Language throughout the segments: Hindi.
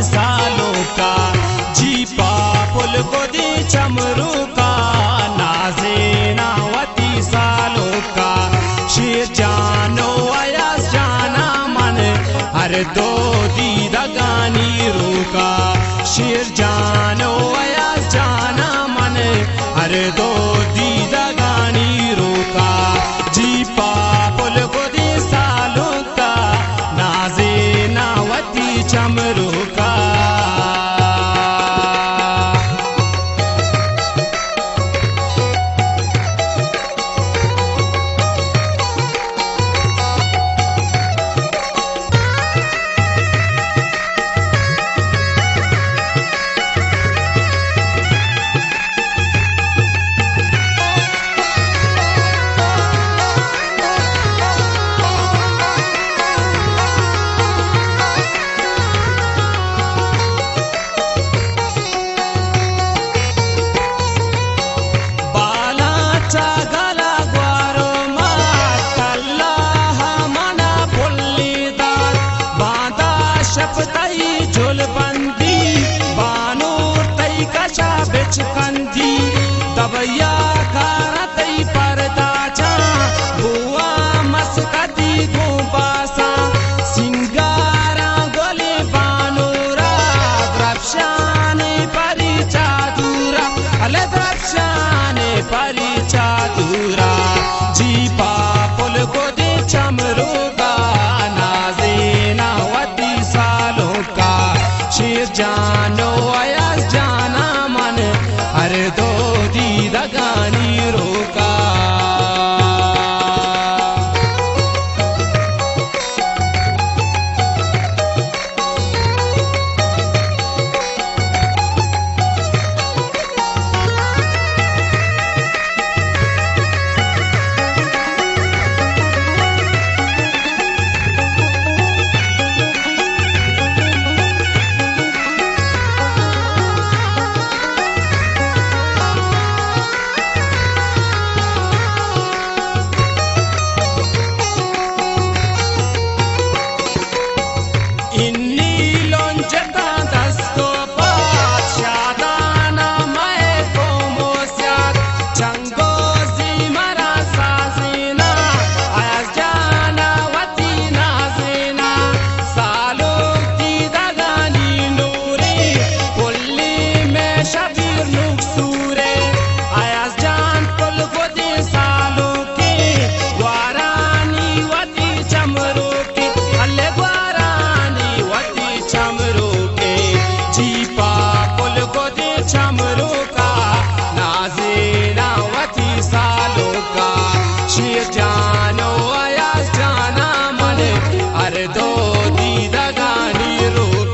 सालों का, जीपा पुल को दी चमरू का, नाज़ेनावती सालों का, शेर जानो अयाज जाना मन, हर दो दीदगानी रोका, शेर जानो अयाज जाना मन, हर दो दीदगानी रोका, जीपा पुल को दी सालों का, नाज़ेनावती चमरू का। कंदी दबैया कारतई परदाचा, बुआ मस्कती गोबासा, सिंगारा गोले बानोरा, द्रक्षाने परी चादूरा, अले द्रक्षाने परी चादूरा, जीपा पुल को दे चमरू का, नाज़ेनावती सालों का, शेर जानो अयाज जाना मन, हर दो दीदगानी रोका। शेर जानो अयाज जाना मन, हर दो दीदगानी रोका।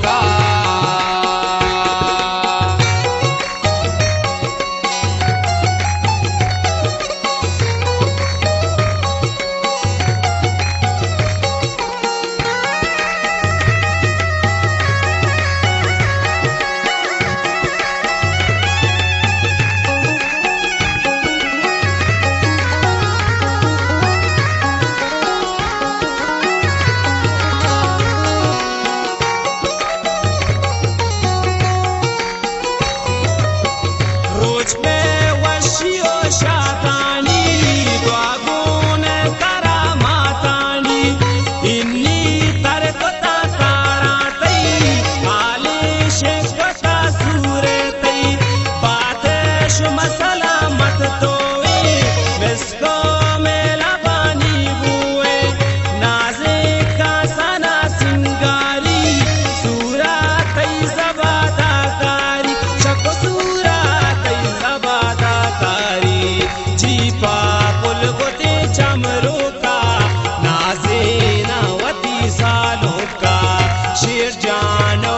शेर जानो